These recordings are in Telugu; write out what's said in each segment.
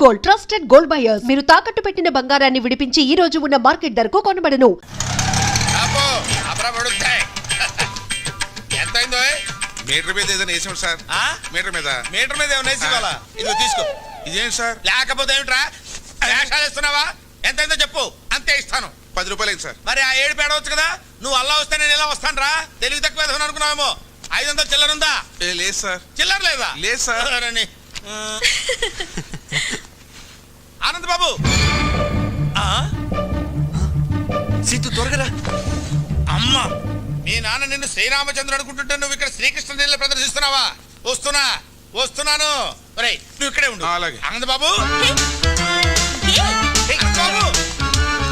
Gold trusted gold buyers. మీరు తాకట్టు పెట్టిన బంగారాన్ని విడిపించి ఈ రోజు ఉన్న మార్కెట్ ధరకు కొనబడను. మీటర్ మీద ఏదైనా వేసాం సార్. మీటర్ మీద ఏమైనా వేసి ఇవ్వాలా? ఇదిగో తీసుకో. ఇదేంటి సార్? లేకపోతే ఏమిట్రా వేషాలు ఇస్తున్నావా? ఎంతైందో చెప్పు, అంతే ఇస్తాను. 10 రూపాయలు సార్. మరి ఆ 7 పేడవచ్చు కదా. నువ్వు అల్లా వస్తే నేను ఎలా వస్తాను రా? తెలివి తక్కువ అనుకున్నావేమో. 500 చిల్లర ఉందా? లేదు సార్. చిల్లర లేదా? లేదు సార్. ఆనంద్ బాబు, సీతు త్వరగా. అమ్మా, మీ నాన్న నిన్ను శ్రీరామచంద్రుడు అనుకుంటుంటే నువ్వు ఇక్కడ శ్రీకృష్ణ లీల ప్రదర్శిస్తున్నావా? వస్తున్నాను. నువ్వు ఇక్కడే ఉండు. అలాగే. ఆనంద్ బాబు,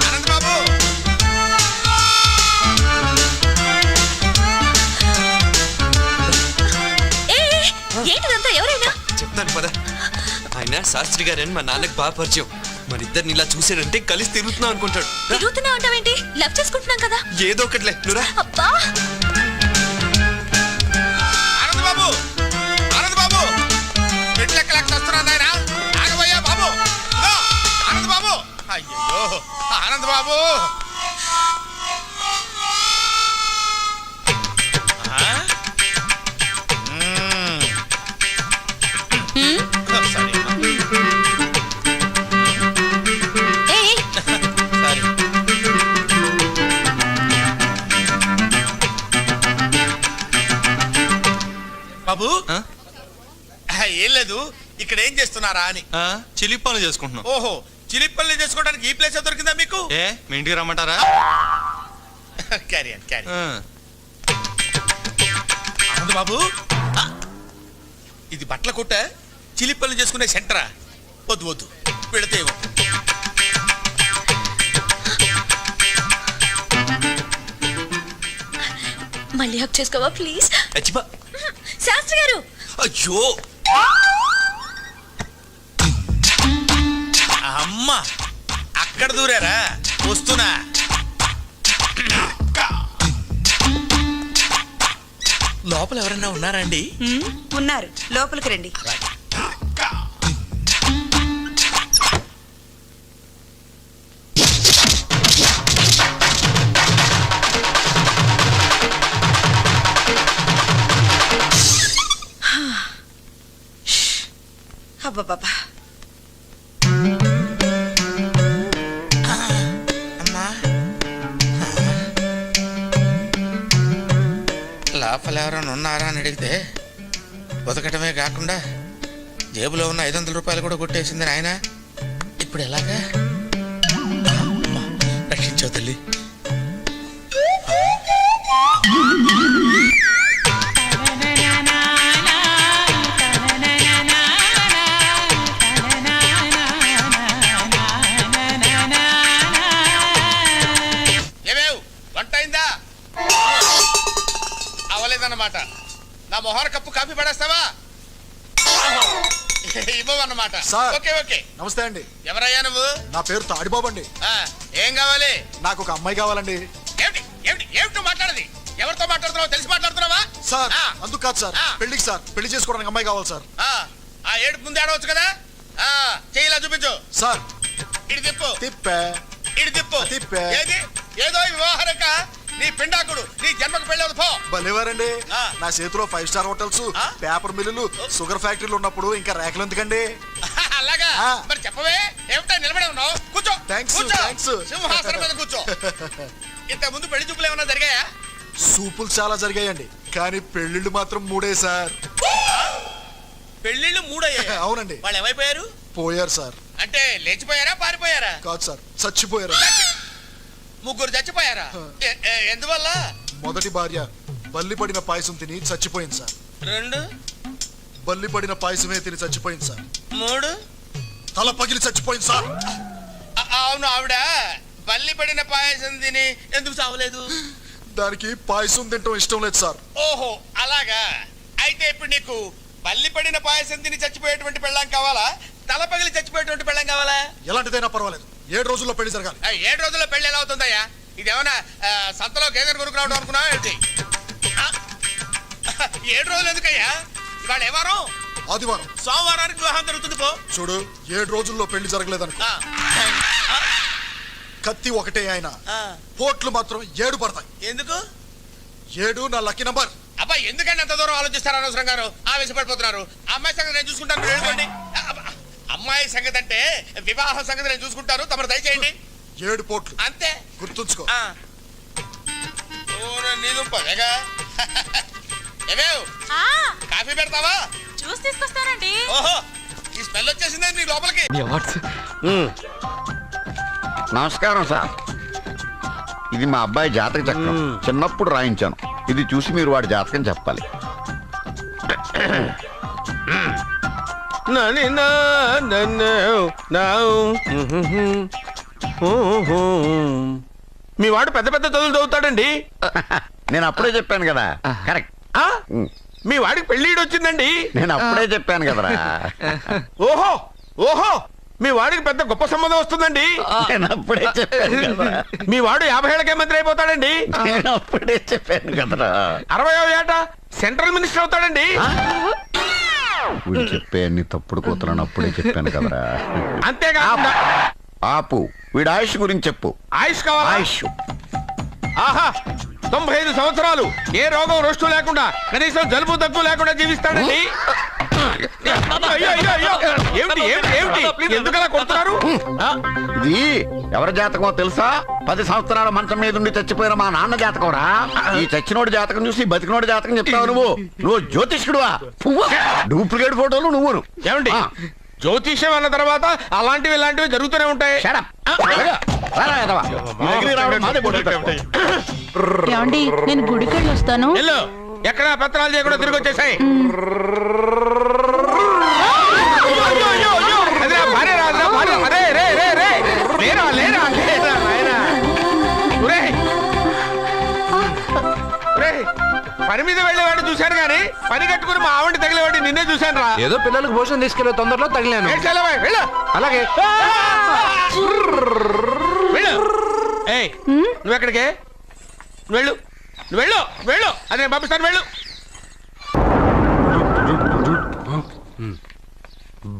ఆనంద్ బాబు, ఏంటిదంతా? ఎవరైనా చెప్తాను పద. ఆయన శాస్త్రి గారని మా నాన్నకు బాగా పరిచయం. మన ఇద్దరిని ఇలా చూసాడంటే కలిసి తిరుగుతున్నాం అనుకుంటాడు. తిరుగుతున్నావు అంటావేంటి? లవ్ చేసుకుంటున్నాం కదా. ఏదో ఒకట్లే నువ్వురా. అబ్బా, ఆనంద్ బాబు, పెట్లెక్కలకి వస్తున్నాను ఆయన. ఆగబోయా బాబు. ఆనంద్ బాబు, అయ్యో ఆనంద్ బాబు. బాబు, ఏం లేదు, ఇక్కడ ఏం చేస్తున్నారా అని. చిలిపి పనులు చేసుకుంటున్నాం. ఓహో, చిలిపి పనులు చేసుకోవడానికి ఈ ప్లేస్ దొరికిందా మీకు? మీ ఇంటికి రమ్మంటారా? క్యారీ ఆనంద్ బాబు, ఇది బట్టల కొట్ట, చిలిపి పనులు చేసుకునే సెంటరా? వద్దు పెడితే మళ్ళీ హక్ చేసుకోవా ప్లీజ్? అచ్చిబా. శాస్త్రి గారు, అయ్యో అమ్మా, అక్కడ దూరారా? వస్తున్నా. లోపల ఎవరన్నా ఉన్నారా అండి? ఉన్నారు, లోపలికి రండి. అబ్బా, లోపల ఎవరైనా ఉన్నారా అని అడిగితే బతకటమే కాకుండా జేబులో ఉన్న 500 రూపాయలు కూడా కొట్టేసింది నాయన. ఇప్పుడు ఎలాగా? రక్షించావు తల్లి. అవలేదన్నమాట. నా మొహర కప్పు కాఫీ పడేస్తావా? ఇవ్వన్నమాట. ఓకే. నమస్తే అండి. ఎవరయ్యా నువ్వు? నా పేరు తాడిబాబు అండి. ఏం కావాలి? నాకు ఒక అమ్మాయి కావాలండి. ఏమిటి మాట్లాడది? ఎవరితో మాట్లాడుతున్నావు? తెలిసి మాట్లాడుతున్నావా? సార్, అందుకు కాదు సార్, పెళ్లికి సార్, పెళ్లి చేసుకోవడానికి అమ్మాయి కావాలి సార్. ఆ ఏడుపు ముందు ఆడవచ్చు కదా. చెయ్యిలా చూపించు. సార్, ఇటు తిప్పు. తిప్పే తిప్పే. ఏదో వ్యవహారక నీ పిండాకుడు, నీ జన్మకు పెళ్ళవదు పో. భలేవారండి, నా చేతిలో 5 స్టార్ హోటల్స్, పేపర్ మిల్లులు, షుగర్ ఫ్యాక్టరీలు ఉన్నప్పుడు ఇంకా రేఖలు ఎందుకండి? అలాగా? మరి చెప్పవే, ఏమిటా నిలబడి ఉన్నావు? కూర్చో. థాంక్స్. సింహాసనం మీద కూర్చో. ఇంత ముందు పెళ్లి చూపులు ఏమన్నా జరిగాయా? సూపులు చాలా జరిగాయండి, కానీ పెళ్లిళ్ళు మాత్రం 3 సార్. పెళ్లిళ్ళు 3 అయ్యాయి? అవునండి. వాళ్ళు ఏమైపోయారు? పోయారు సార్. అంటే లేచిపోయారా, పారిపోయారా? కాదు సార్, చచ్చిపోయారు. 3 చచ్చిపోయారా? ఎందువల్ల? మొదటి భార్య బల్లి పడిన పాయసం తిని చచ్చిపోయింది సార్. 2 బల్లి పడిన పాయసమే తిని చచ్చిపోయింది సార్. 3 తల పగిలి చచ్చిపోయింది సార్. అవును, ఆవిడ బల్లి పడిన పాయసం తిని ఎందుకు చావలేదు? దానికి పాయసం తింటం ఇష్టం లేదు సార్. ఓహో, అలాగా. అయితే ఇప్పుడు నీకు బల్లి పడిన పాయసం తిని చచ్చిపోయేటువంటి పెళ్ళాం కావాలా, తల పగిలి చచ్చిపోయేటువంటి పెళ్ళాం కావాలా? ఎలాంటిదైనా పర్వాలేదు, 7 రోజుల్లో పెళ్లి జరగాలి. 7 రోజుల్లో పెళ్లి ఎలా అవుతుందయ్యా? ఇదేమన్నా సంతలో గేదెను కొనుక్కురావడం అనుకున్నావా ఏంటి? 7 రోజులు ఎందుకయ్యా? ఇవాళ ఏ వారం? ఆదివారం. సోమవారానికి వివాహం జరుగుతుంది పో. చూడు 7 రోజుల్లో పెళ్లి జరగలేదనుకో, కత్తి ఒకటే ఆయన, పోట్లు మాత్రం 7 పడతాయి. ఎందుకు? 7 నా లక్కీ నంబర్. అబ్బా ఎందుకంటే అంత దూరం ఆలోచిస్తారు అనవసరంగా ఆవేశపడిపోతున్నారు. అమ్మాయి సంగతి నేను చూసుకుంటాను, మీరు వెళ్ళిపోండి. అమ్మాయి సంగతి అంటే వివాహం సంగతి నేను చూసుకుంటాను, తమరు దయచేయండి. 7 పోట్లు అంతే, గుర్తుంచుకో. నీళ్ళు ఏమేవ్ కాఫీ పెడతావా? జ్యూస్ తీసుకొస్తానండి. ఓహో, ఈ స్మెల్ వచ్చేసిందే నీ లోపలికి. నమస్కారం సార్. ఇది మా అబ్బాయి జాతక చక్రం, చిన్నప్పుడు రాయించాను. ఇది చూసి మీరు వాడి జాతకం చెప్పాలి. మీ వాడు పెద్ద పెద్ద చదువులు చదువుతాడండి. నేను అప్పుడే చెప్పాను కదా. కరెక్ట్. మీ వాడికి పెళ్ళిడు వచ్చిందండి. నేను అప్పుడే చెప్పాను కదరా. ఓహో ఓహో, మీ వాడికి పెద్ద గొప్ప సంబంధం వస్తుందండి. నేను అప్పుడే చెప్పాను కదా. మీ వాడు 50 ఏళ్ళకే మంత్రి అయిపోతాడండి. నేను అప్పుడే చెప్పాను కదరా. 60వ ఏట సెంట్రల్ మినిస్టర్ అవుతాడండి. వీడు చెప్పే అన్ని తప్పుడు కూతురని అప్పుడే చెప్పాను కదరా. అంతేకాకుండా ఆపు, వీడి ఆయుష్ గురించి చెప్పు. ఆయుష్ కావాలా? ఆయుష్ ఆహా, 95 సంవత్సరాలు ఏ రోగం రోష్టు లేకుండా, కనీసం జలుబు దగ్గు లేకుండా జీవిస్తాడండి. అయ్యో, అయ్యో, అయ్యో. ఏమిటి ఏమిటి ఏమిటి ఎందుకలా కొడుతున్నారు? ఇది ఎవరి జాతకమో తెలుసా? 10 సంవత్సరాల మంచం మీద ఉండి చచ్చిపోయిన మా నాన్న జాతకం రా. ఈ చచ్చినోడి జాతకం చూసి బతికినోడి జాతకం చెప్తావు నువ్వు జ్యోతిష్కుడువా? డూప్లికేట్ ఫోటోలు నువ్వును. ఏమండి, జ్యోతిష్యం అన్న తర్వాత అలాంటివి ఇలాంటివి జరుగుతూనే ఉంటాయి. ఏమండి, నేను గుడికి వెళ్ళి వస్తాను. వెళ్ళు, ఎక్కడ పత్రాలు చేయకుండా తిరిగి వచ్చేసాయి. పని మీద వెళ్ళేవాడిని చూశాను కానీ పని కట్టుకుని మా ఆవిడ తగిలేవాడిని నిన్నే చూశాను రా. ఏదో పిల్లలకు భోజనం తీసుకెళ్ళే తొందరలో తగిలాను. అలాగే వెళ్ళు. ఏయ్, నువ్వెక్కడికే? వెళ్ళు వెళ్ళు వెళ్ళు, అదే పంపిస్తాను, వెళ్ళు.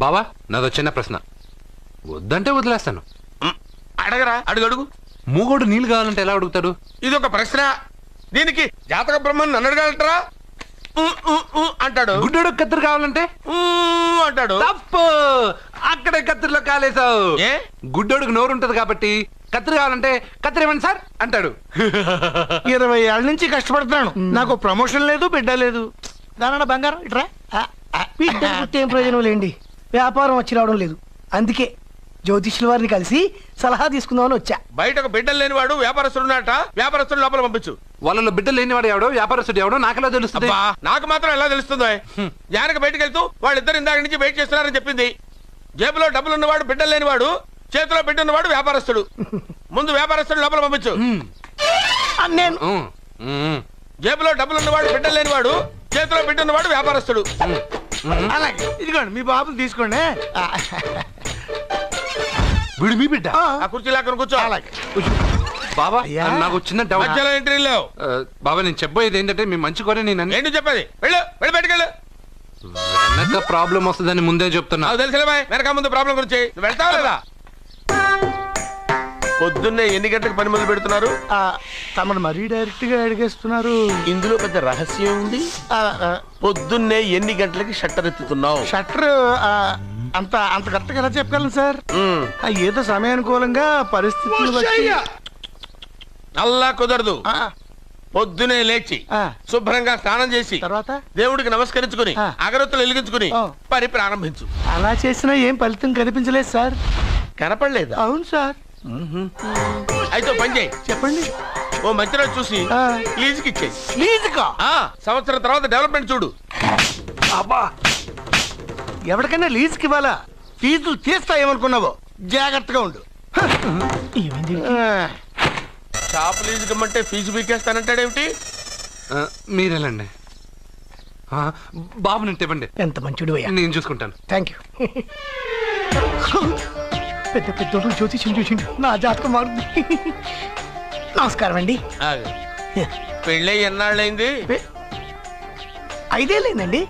బావా, నాదో చిన్న ప్రశ్న. వద్దంటే వదిలేస్తాను. అడగరా, అడుగు అడుగు. మూగోడు నీళ్ళు కావాలంటే ఎలా అడుగుతాడు? ఇది ఒక ప్రశ్న. దీనికి జాతక బ్రహ్మను నన్ను అడగలటరా? అంటాడు. గుడ్డోడు కత్తిరి కావాలంటే అంటాడు. తప్పు, అక్కడే కత్తిరిలో కాలేసావు. ఏ? గుడ్డోడుకు నోరు ఉంటది కాబట్టి కత్తిరి కావాలంటే కత్తిరి ఇవ్వండి సార్ అంటాడు. 20 ఏళ్ళ నుంచి కష్టపడుతున్నాను, నాకు ప్రమోషన్ లేదు, బిడ్డ లేదు. దానన్న బంగారం ఇట్రా. బిడ్డ పుట్టి ఏం ప్రయోజనం లేండి, వ్యాపారం వచ్చి రావడం లేదు. అందుకే జ్యోతిష్యుల వారిని కలిసి సలహా తీసుకుందామని వచ్చా. బయటకు బిడ్డలు లేనివాడు వ్యాపారస్తుడు ఉన్నట. వ్యాపారస్తుడు లోపల పంపించు. వాళ్ళలో బిడ్డలు లేనివాడు ఎవడో వ్యాపారస్తుడు ఎవడో నాకెలా తెలుస్తుంది? నాకు మాత్రం ఎలా తెలుస్తుందో? జానకి బయటకు వెళ్తూ వాళ్ళిద్దరు ఇందాక నుంచి వెయిట్ చేస్తున్నారని చెప్పింది. జేబులో డబ్బులు ఉన్నవాడు బిడ్డలు లేనివాడు, చేతిలో బిడ్డ ఉన్నవాడు వ్యాపారస్తుడు. ముందు వ్యాపారస్తుడు లోపల పంపించు. నేను జేబులో డబ్బులు ఉన్నవాడు బిడ్డలు లేనివాడు, చేతిలో బిడ్డ ఉన్నవాడు వ్యాపారస్తుడు. అలాగే ఇదిగోండి మీ బాబుని తీసుకోండి. వీడు మీ బిడ్డ? ఆ కుర్చీ లాక్కను కూర్చో. బాబా, నాకు చిన్న డౌట్. మధ్యలో ఎంట్రీ లేవు. బాబా, నేను చెప్పబోయేది ఏంటంటే మీ మంచి కోరే నేను ఏంటి చెప్పేది? వెళ్ళు, వెళ్ళి బయటకు వెళ్ళు. వెనక ప్రాబ్లం వస్తుందని ముందే చెప్తున్నా. నాకు తెలుసులే బాయ్, వెనక ముందు ప్రాబ్లం గురించి. నువ్వు వెళ్తావా లేదా? పొద్దున్నే ఎన్ని గంటలకు పని మొదలు పెడుతున్నారు? తమను మరీ డైరెక్ట్ గా అడిగేస్తున్నారు. ఇందులో పెద్ద రహస్యం ఉంది. పొద్దున్నే ఎన్ని గంటలకి షట్టర్ ఎత్తుతున్నావు? షట్టర్ అంత అంత కరెక్ట్గా ఎలా చెప్పగలను సార్? ఏదో సమయానుకూలంగా పరిస్థితులు బట్టి. అల్లా కుదరదు. పొద్దునే లేచి శుభ్రంగా స్నానం చేసి తర్వాత దేవుడికి నమస్కరించుకుని అగరొత్తులు వెలిగించుకుని పని ప్రారంభించు. అలా చేసినా ఏం ఫలితం కనిపించలేదు సార్. కనపడలేదు? అవును సార్. అయితే పని చేయి. చెప్పండి. ఓ మంచి రోజు చూసి లీజుకి ఇచ్చేయి. లీజుకా? సంవత్సరం తర్వాత డెవలప్మెంట్ చూడు. అబ్బా, ఎవరికైనా లీజుకి ఇవ్వాలా? ఫీజులు తీస్తాయేమనుకున్నావో, జాగ్రత్తగా ఉండు. షాప్ లీజుకి ఇమ్మంటే ఫీజు పీకేస్తానంటాడేమిటి? మీరేలండి. బాబు నేను ఇవ్వండి. ఎంత మంచిడు అయ్యా. నేను చూసుకుంటాను. Thank you. పెద్ద పెద్దోడు జ్యోతిష్యం చూసిండు, నా జాతకం మారుంది. నమస్కారం అండి. పెళ్ళి ఎన్నాళ్ళైంది? 5 ఏళ్ళైందండి.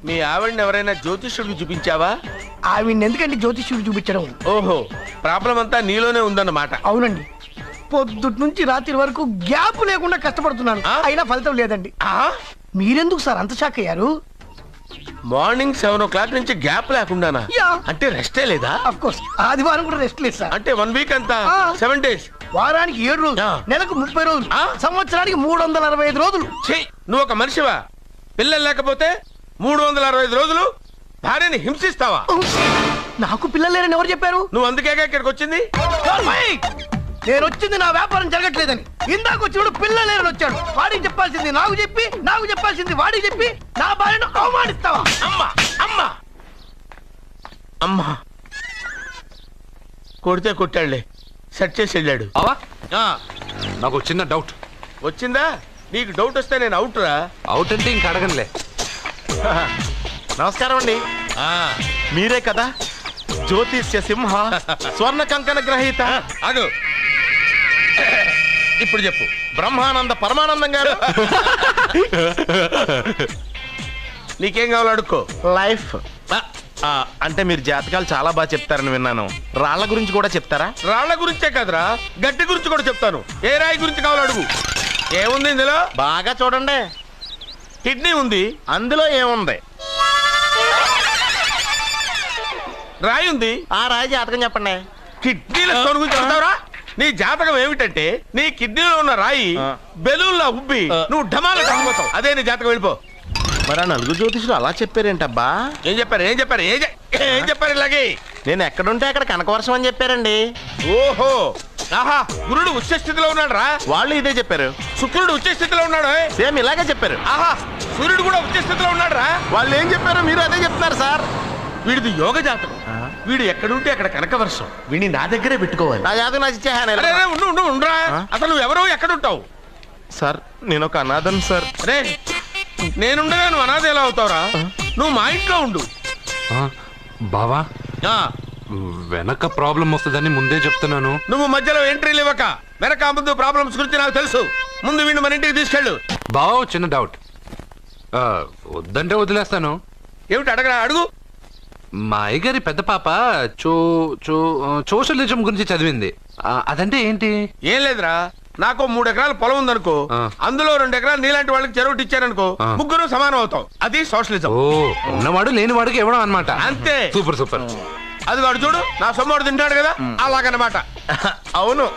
మీ ఆవిడని ఎవరైనా జ్యోతిష్యుడికి చూపించావా? ఆవిడ ఎందుకండి జ్యోతిష్యుడు చూపించడం? ఓహో, ప్రాబ్లం అంతా నీలోనే ఉందన్నమాట. అవునండి, పొద్దుటి నుంచి రాత్రి వరకు గ్యాప్ లేకుండా కష్టపడుతున్నాను, అయినా ఫలితం లేదండి. మీరెందుకు సార్ అంత షాక్ అయ్యారు? మార్నింగ్ 7 o'clock నుంచి గ్యాప్ లేకుండానా? అంటే రెస్టే లేదా? అఫ్ కోర్స్, ఆదివారం కూడా రెస్ట్ లేదు సార్. అంటే 1 week అంతా 7 days, వారానికి 7 రోజులు, నెలకు 30 రోజులు, సంవత్సరానికి 365 రోజులు. నువ్వు ఒక మనిషివా? పిల్లలు లేకపోతే 365 రోజులు భార్యని హింసిస్తావా? నాకు పిల్లలు లేరని ఎవరు చెప్పారు? నువ్వు అందుకేగా ఇక్కడికి వచ్చింది. నేను వచ్చింది నా వ్యాపారం జరగట్లేదని. ఇందాక వచ్చినప్పుడు పిల్లలు లేరని వచ్చాడు. వాడికి చెప్పాల్సింది నాకు చెప్పి, నాకు చెప్పాల్సింది వాడికి చెప్పి నా భార్యను అవమానిస్తావా? అమ్మా అమ్మా అమ్మా, కొడితే కొట్టాడులే, సెట్ చేసి వెళ్ళాడు. నాకు చిన్న డౌట్ వచ్చిందా? నీకు డౌట్ వస్తే నేను అవుట్ రా. అవుట్ అంటే ఇంక అడగనులే. నమస్కారం అండి. మీరే కదా జ్యోతిష్య సింహ స్వర్ణ కంకణ గ్రహీత? అదు ఇప్పుడు చెప్పు. బ్రహ్మానంద పరమానందం గారు. నీకేం కావాలో అడుక్కో. లైఫ్ అంటే మీరు జాతకాలు చాలా బాగా చెప్తారని విన్నాను. రాళ్ల గురించి కూడా చెప్తారా? రాళ్ల గురించే కదరా, గట్టి గురించి కూడా చెప్తాను. ఏ రాయి గురించి కావాలో అడుగు. ఏముంది ఇందులో? బాగా చూడండి. కిడ్నీ ఉంది. అందులో ఏముంది? రాయి ఉంది. ఆ రాయి జాతకం చెప్పండి. కిడ్నీల స్టోన్ గురించి చెప్తావురా? నీ జాతకం ఏమిటంటే నీ కిడ్నీలో ఉన్న రాయి బెలూన్లా ఉబ్బి నువ్వు ఢమాల చచ్చిపోతావు. అదే నీ జాతకం. వెళ్ళిపో. మరి ఆ నలుగురు జ్యోతిషులు అలా చెప్పారేంటబ్బా? ఏం చెప్పారు? ఏం చెప్పారు? ఏం చెప్పారు? ఇలాగే నేను ఎక్కడుంటే అక్కడ కనకవర్షం అని చెప్పారండి. ఓహో, ఆహా, గురుడు ఉచ్చ స్థితిలో ఉన్నాడు రా. వాళ్ళు ఇదే చెప్పారు. శుక్రుడు ఉచ్చ స్థితిలో ఉన్నాడు. సేమ్ ఇలాగే చెప్పారు. ఆహా, సూర్యుడు కూడా ఉచ్చ స్థితిలో ఉన్నాడు రా. వాళ్ళు ఏం చెప్పారు మీరు అదే చెప్తున్నారు సార్. వీడిది యోగ జాతకం. వీడు ఎక్కడుంటే అక్కడ కనకవర్షం. వీడిని నా దగ్గరే పెట్టుకోవాలి. నా జాతకం నాకు ఇచ్చేహాను. ఉండరా. అసలు నువ్వెవరో ఎక్కడుంటావు? సార్ నేను ఒక అనాథను సార్. రే, నేనుండగా నువ్వు అనాథ ఎలా అవుతావురా? నువ్వు మా ఇంట్లో ఉండు. బావా, వెనక ప్రాబ్లం వస్తుందని ముందే చెప్తున్నాను. నువ్వు మధ్యలో ఎంట్రీలు ఇవ్వక. వెనక ముందు ప్రాబ్లమ్స్ గురించి నాకు తెలుసు. ముందు వీడిని మన ఇంటికి తీసుకెళ్ళు. బావా, చిన్న డౌట్. వద్దంటే వదిలేస్తాను. ఏమిటి అడగరా? అడుగు. మా అయ్యగారి పెద్ద పాప సోషలిజం గురించి చదివింది. అదంటే ఏంటి? ఏం లేదురా, నాకు 3 ఎకరాల పొలం ఉందనుకో, అందులో 2 ఎకరాలు నీలాంటి వాళ్ళకి చెరువు ఇచ్చారనుకో, ముగ్గురు సమానం అవుతాం. అది సోషలిజం. ఓ, ఉన్నవాడు లేనివాడికి ఇవ్వడం అన్నమాట. అంతే. Super super. అది వాడు చూడు, నా సొమ్మడు తింటాడు కదా, అలాగనమాట. అవును,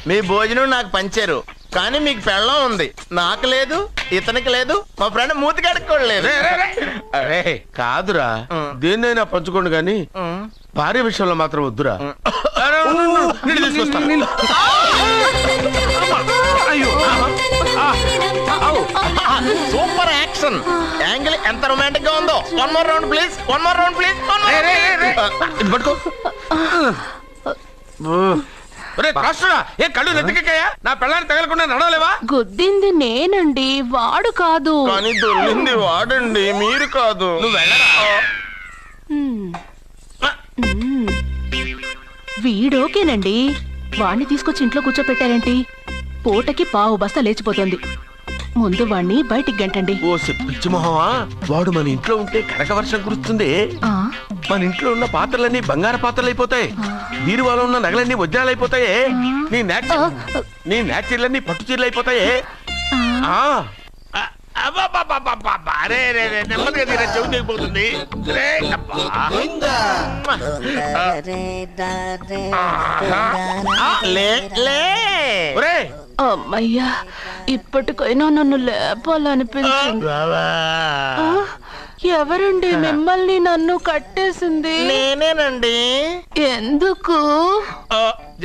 మీ భోజనం నాకు పంచారు, కానీ మీకు పెళ్ళం ఉంది, నాకు లేదు, ఇతనికి లేదు, మా ఫ్రెండ్ మూతి కడుక్కోలేదు. కాదురా, దేన్నైనా పంచుకోండి కానీ భార్య విషయంలో మాత్రం వద్దురా. సూపర్ యాక్షన్ యాంగిల్ ఎంత రొమాంటిక్ గా ఉందో. 1 more round please, 1 more round please. పట్టుకో. ఏ కళ్ళు నెత్తికెక్కాయా? నా పెళ్ళాన్ని తగలకుండా నడవలేవా? గుద్దింది నేనండి, వాడు కాదు. కానీ దొల్లింది వాడండి, మీరు కాదు. నువ్వు వెళ్ళరా. వీడోకేనండి, వాణ్ణి తీసుకొచ్చి ఇంట్లో కూర్చోపెట్టారేంటి? పూటకి పావు బస్తా లేచిపోతుంది. ముందు వాణ్ణి బయటికి గంటండి. ఓ పిచ్చి మొహమా, వాడు మన ఇంట్లో ఉంటే కనక వర్షం కురుస్తుంది. మన ఇంట్లో ఉన్న పాత్రలన్నీ బంగారు పాత్రలు అయిపోతాయి, బీరువాలో ఉన్న నగలన్నీ వజ్రాలు అయిపోతాయి, నీ నాచీర్లన్నీ పట్టు చీరలు అయిపోతాయి. నెమ్మదిగా తీరా, చెవు దిగిపోతుంది. అమ్మయ్యా, ఇప్పటికైనా నన్ను లేపాలనిపించింది. ఎవరండి మిమ్మల్ని నన్ను కట్టేసింది? నేనేనండి. ఎందుకు?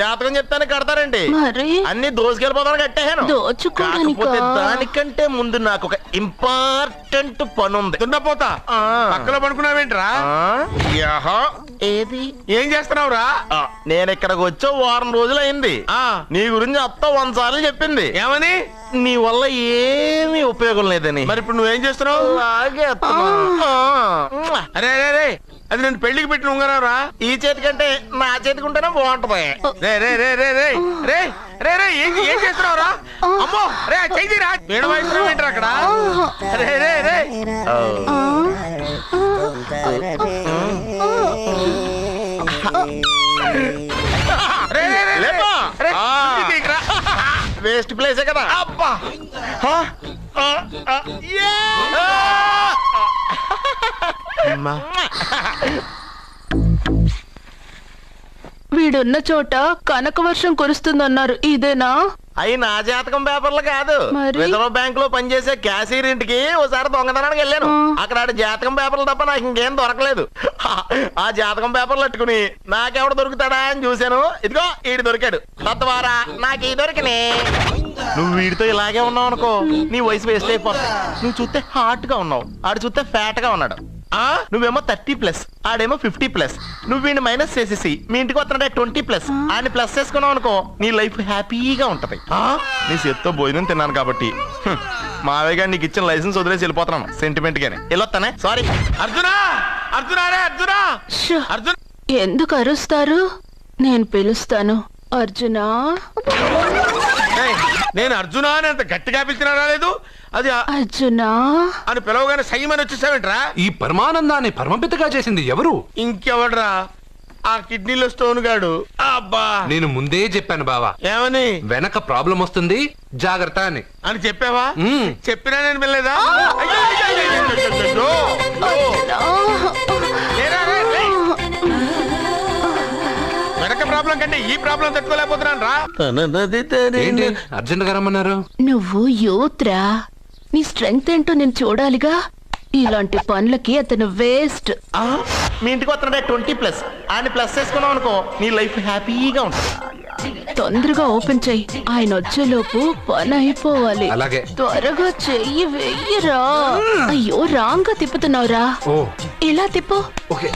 జాతకం చెప్తాను కడతారండి. మరి అన్ని దోసుకెళ్ళిపోతాను కట్టేహాను. దోచుకోవడానికా? దానికంటే ముందు నాకు ఒక ఇంపార్టెంట్ పని ఉంది. దున్నపోతా పక్కలో పడుకున్నావేంట్రా? ఏది? ఏం చేస్తున్నావురా? నేను ఇక్కడికి వచ్చే 1 వారం రోజులు అయింది. నీ గురించి అత్త 100 సార్లు చెప్పింది. ఏమని? నీ వల్ల ఏమీ ఉపయోగం లేదని. మరి ఇప్పుడు నువ్వేం చేస్తున్నావు? అలాగే అరే అది నేను పెళ్లికి పెట్టిన ఉంగరం రా. ఈ చేతి కంటే నా చేతికి ఉంటేనే బాగుంటది. రే రే రే రే రే రే రే రే ఏం చేస్తున్నావు రా? అమ్మో రే చేయిరా. వేణు వయసు ఏంట్రా అక్కడ? రే రే రే వేస్ట్ ప్లేసే కదా. అబ్బా వీడున్న చోట కనక వర్షం కురుస్తుందన్నారు, ఇదేనా? అయి నా జాతకం పేపర్లు కాదు. మరి? రిజర్వ్ బ్యాంక్ లో పనిచేసే క్యాషియర్ ఇంటికి ఓసారి దొంగతనానికి వెళ్ళాను. అక్కడ ఆడి జాతకం పేపర్లు తప్ప నాకు ఇంకేం దొరకలేదు. ఆ జాతకం పేపర్లు పెట్టుకుని నాకెవడు దొరుకుతాడా అని చూశాను. ఇదిగో ఈడు దొరికాడు. తద్వారా నాకు ఈ దొరికినే. నువ్వు వీడితో ఇలాగే ఉన్నావు అనుకో, నీ వయసు వేస్ట్ అయిపోతుంది. నువ్వు చూస్తే హాట్ గా ఉన్నావు, ఆడు చూస్తే ఫ్యాట్ గా ఉన్నాడు. నువ్వేమో 30+, ఆడేమో 50+. నువ్వు వీడిని మైనస్ చేసేసి మీ ఇంటికి వస్తున్నాడే 20+, ఆయన ప్లస్ చేసుకున్నావు అనుకో, నీ లైఫ్ హ్యాపీగా ఉంటది. నీ చేత్తో భోజనం తిన్నాను కాబట్టి మావయ్య గారు నీకు ఇచ్చిన లైసెన్స్ వదిలేసి వెళ్ళిపోతున్నాను సెంటిమెంట్ గానే. వెళ్ళొస్తానే. సారీ. అర్జునా అర్జునా రే అర్జునా షో, అర్జున్. ఎందుకు అరుస్తారు? నేను పిలుస్తాను. అర్జునా. నేను అర్జునా అని అంత గట్టిగా పిలిచినా రాలేదు. అది అర్జునా అని పిలవగానే సైమని వచ్చేసావేంట్రా? ఈ పరమానందాన్ని పరమపితగా చేసింది ఎవరు? ఇంకెవడ్రా? ఆ కిడ్నీలో స్టోన్ గాడు. అబ్బా, నేను ముందే చెప్పాను బావా, ఏమని? వెనక ప్రాబ్లం వస్తుంది, జాగ్రత్త అని. అని చెప్పావా? చెప్పినా నేను వెళ్ళలేదా? వెనక ప్రాబ్లం కంటే ఈ ప్రాబ్లం తట్టుకోలేకపోతున్నాను రా. ఏంటి అర్జెంట్ గా రమ్మన్నారు? నువ్వు యూత్రా, నీ స్ట్రెంగ్త్ ఏంటో నేను చూడాలిగా. ఇలాంటి పనులకి అతను వేస్ట్. మీ ఇంటికి వస్తున్నాడే 20+, ఆయన ప్లస్ చేసుకున్నావు అనుకో, నీ లైఫ్ హ్యాపీగా ఉంటుంది. తొందరగా ఓపెన్ చెయ్యి, ఆయన వచ్చేలోపు పని అయిపోవాలి. అలాగే. త్వరగా చెయ్యి వెయ్యరా. అయ్యో రాంగ్ గా తిప్పుతున్నావురా. ఓ ఇలా తిప్పు. ఓకే.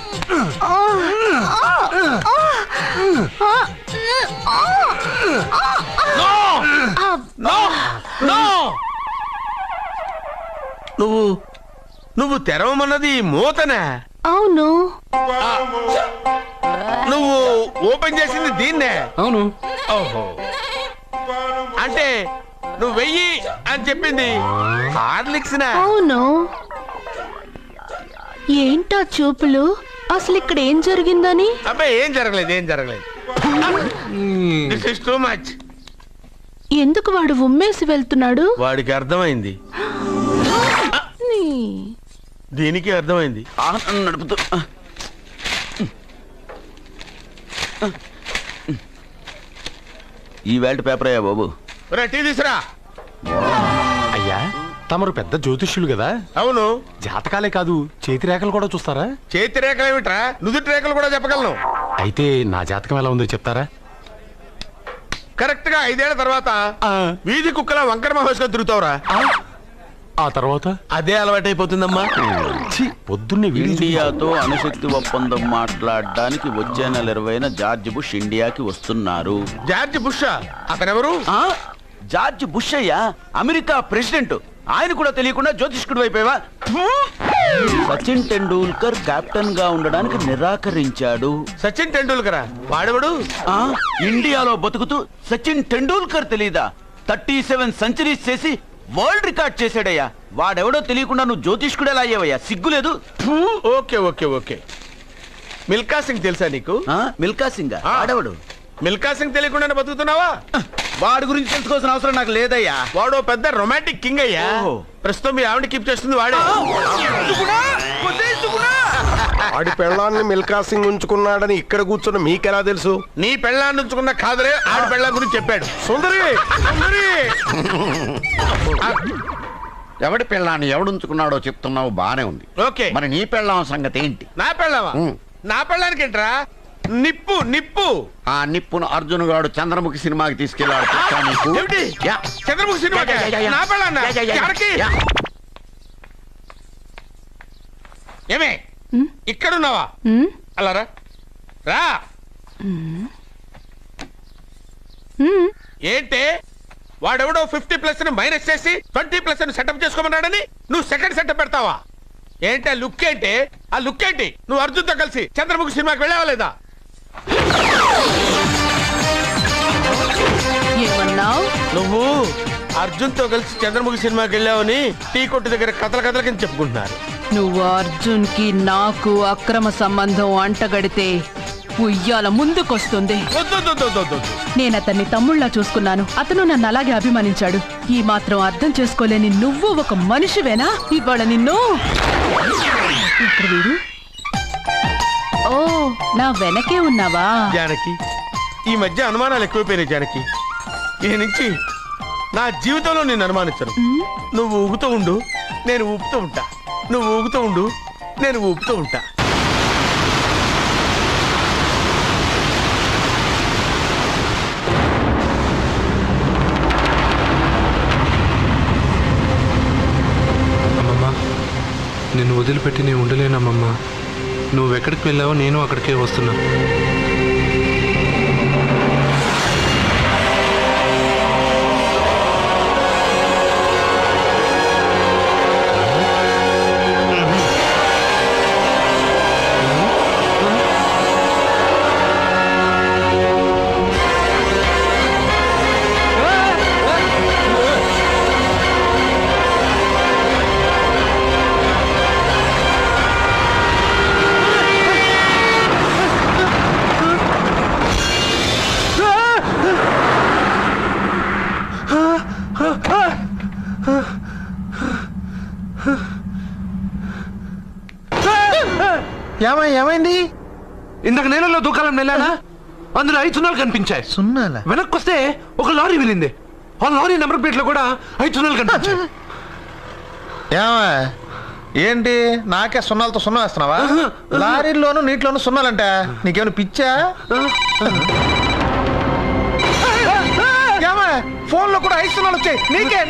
నువ్వు తెరవమన్నది మూతనే. అవును. నువ్వు ఓపెన్ చేసింది దీన్నే. అవును. ఓహో, అంటే నువ్వు వెయ్యి అని చెప్పింది హార్లిక్స్. అవును. ఏంటా చూపులు? అసలు ఇక్కడ ఏం జరిగిందని? అబ్బాయి ఏం జరగలేదు, ఏం జరగలేదు. This is too much. ఎందుకు వాడు ఉమ్మేసి వెళ్తున్నాడు? వాడికి అర్థమైంది, దీనికి అర్థమైంది. నడుపుతూ ఈ వేల్ట్ పేపర్ అయ్యా బాబు. టీ తీసురా. అయ్యా తమరు పెద్ద జ్యోతిష్యులు కదా. అవును. జాతకాలే కాదు, చేతి రేఖలు కూడా చూస్తారా? చేతి రేఖలు ఏమిట్రా, నుదుటి రేఖలు కూడా చెప్పగలను. అయితే నా జాతకం ఎలా ఉందో చెప్తారా? కరెక్ట్ గా 5 ఏళ్ల తర్వాత వీధి కుక్కల వంకర మహోత్సవం తిరుగుతావురా. ఆ తర్వాత అదే అలవాటైపోతుందమ్మా. పొద్దున్నే ఇండియాతో అణుశక్తి ఒప్పందం మాట్లాడడానికి వచ్చే నెల 20న జార్జ్ బుష్ ఇండియాకి వస్తున్నారు. జార్జ్ బుష్ అతనెవరు? జార్జ్ బుష్ అయ్యా, అమెరికా ప్రెసిడెంట్. ఆయన కూడా తెలియకుండా జ్యోతిష్కుడు అయిపోయావా? సచిన్ టెండూల్కర్ కెప్టెన్ గా ఉండడానికి నిరాకరించాడు. సచిన్ టెండూల్కర్ వాడెవడు? ఇండియాలో బతుకుతూ సచిన్ టెండూల్కర్ తెలీదా? 37 సెంచరీస్ చేసి వరల్డ్ రికార్డ్ చేశాడయ్యా. వాడెవడో తెలియకుండా నువ్వు జ్యోతిష్కుడు ఎలా అయ్యావయ్యా? సిగ్గులేదు. Okay okay okay. Milkha Singh తెలుసా నీకు? మిల్కా సింగ్ వాడెవడు? మిల్కా సింగ్ తెలియకుండా బతుకుతున్నావా? వాడి గురించి తెలుసుకోవాల్సిన అవసరం నాకు లేదయ్యా. వాడు పెద్ద రొమాంటిక్ కింగ్ అయ్యా. ప్రస్తుతం మీ ఆవిడ కీప్ చేస్తుంది వాడే. ఆడి పెళ్ళాన్ని మిల్కా సింగ్ ఉంచుకున్నాడని ఇక్కడ కూర్చున్న మీకెలా తెలుసు? నీ పెళ్ళాన్ని ఉంచుకున్న కాదరే ఆడి పెళ్ళాం గురించి చెప్పాడు. సుందరి సుందరి. ఎవడి పెళ్ళాన్ని ఎవడుంచుకున్నాడో చెప్తున్నావు, బానే ఉంది. ఓకే, మరి నీ పెళ్ళాం సంగతి ఏంటి? నా పెళ్ళావా? నా పెళ్ళానికి ఏంట్రా? నిప్పు నిప్పు. ఆ నిప్పును అర్జున్ గాడు చంద్రముఖి సినిమాకి తీసుకెళ్ళాడు. చంద్రముఖి సినిమా నా పెళ్ళాన్నా? ఏమే ఇక్కడున్నావా? అలా రా రా. ఏంటే వాడెవడో 50+ మైనస్ చేసి 20+ సెటప్ చేసుకోమన్నాడని నువ్వు సెకండ్ సెటప్ పెడతావా? ఏంటి ఆ లుక్ ఏంటి? ఆ లుక్ ఏంటి? నువ్వు అర్జున్తో కలిసి చంద్రముఖి సినిమాకి వెళ్ళావా లేదా? ఏమన్నావు? నువ్వు అర్జున్తో కలిసి చంద్రముఖి సినిమాకి వెళ్ళావని టీ కొట్టు దగ్గర కథల కింద చెప్పుకుంటున్నారు. నువ్వు అర్జున్ కి నాకు అక్రమ సంబంధం అంటగడితే ఉయ్యాల ముందుకొస్తుంది. నేను అతన్ని తమ్ముళ్లా చూసుకున్నాను. అతను నన్ను అలాగే అభిమానించాడు. ఈ మాత్రం అర్థం చేసుకోలేని నువ్వు ఒక మనిషివేనా? ఇవాళ నిన్ను ఇక్కడ వీడు. ఓ, నా వెనకే ఉన్నావా? జానకి, ఈ మధ్య అనుమానాలు ఎక్కువైపోయినాయి జానకి. ఈ నుంచి నా జీవితంలో నేను అనుమానించను. నువ్వు ఊగుతూ ఉండు, నేను ఊపుతూ ఉంటా. నువ్వు ఊగుతూ ఉండు, నేను ఊపుతూ ఉంటా. అమ్మమ్మా, నిన్ను వదిలిపెట్టి నేను ఉండలేనమ్మమ్మా. నువ్వెక్కడికి వెళ్ళావో నేను అక్కడికే వస్తున్నా. ఏమైంది? ఇందాక నేలలో దూకాలని వెళ్ళానా? అందులో 5 సున్నాలు కనిపించాయి. సున్నాలా? వెనక్కి వస్తే ఒక లారీ వెళ్ళింది. ఆ లారీ నెంబర్ ప్లేట్లో కూడా 5 సున్నాలు కనిపించాయి. ఏంటి నాకే సున్నాలతో సున్నా వేస్తున్నావా? లారీల్లోనూ నీటిలోనూ సున్నాలంట. నీకేమైనా పిచ్చా? ఫోన్ లో కూడా 5 సున్నాలు వచ్చాయి. నీకే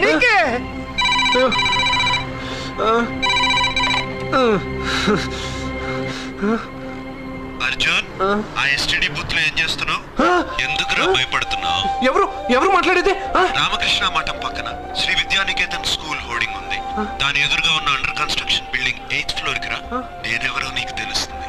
అర్జున్, ఆ ఎస్టీడీ బూత్ లో ఏం చేస్తున్నావు? ఎందుకురా భయపడుతున్నావు? ఎవరు మాట్లాడేది? రామకృష్ణ మఠం పక్కన శ్రీ విద్యానికేతన్ స్కూల్ హోర్డింగ్ ఉంది. దాని ఎదురుగా ఉన్న under construction building 8th floor కి రా. నేనెవరో నీకు తెలుస్తుంది.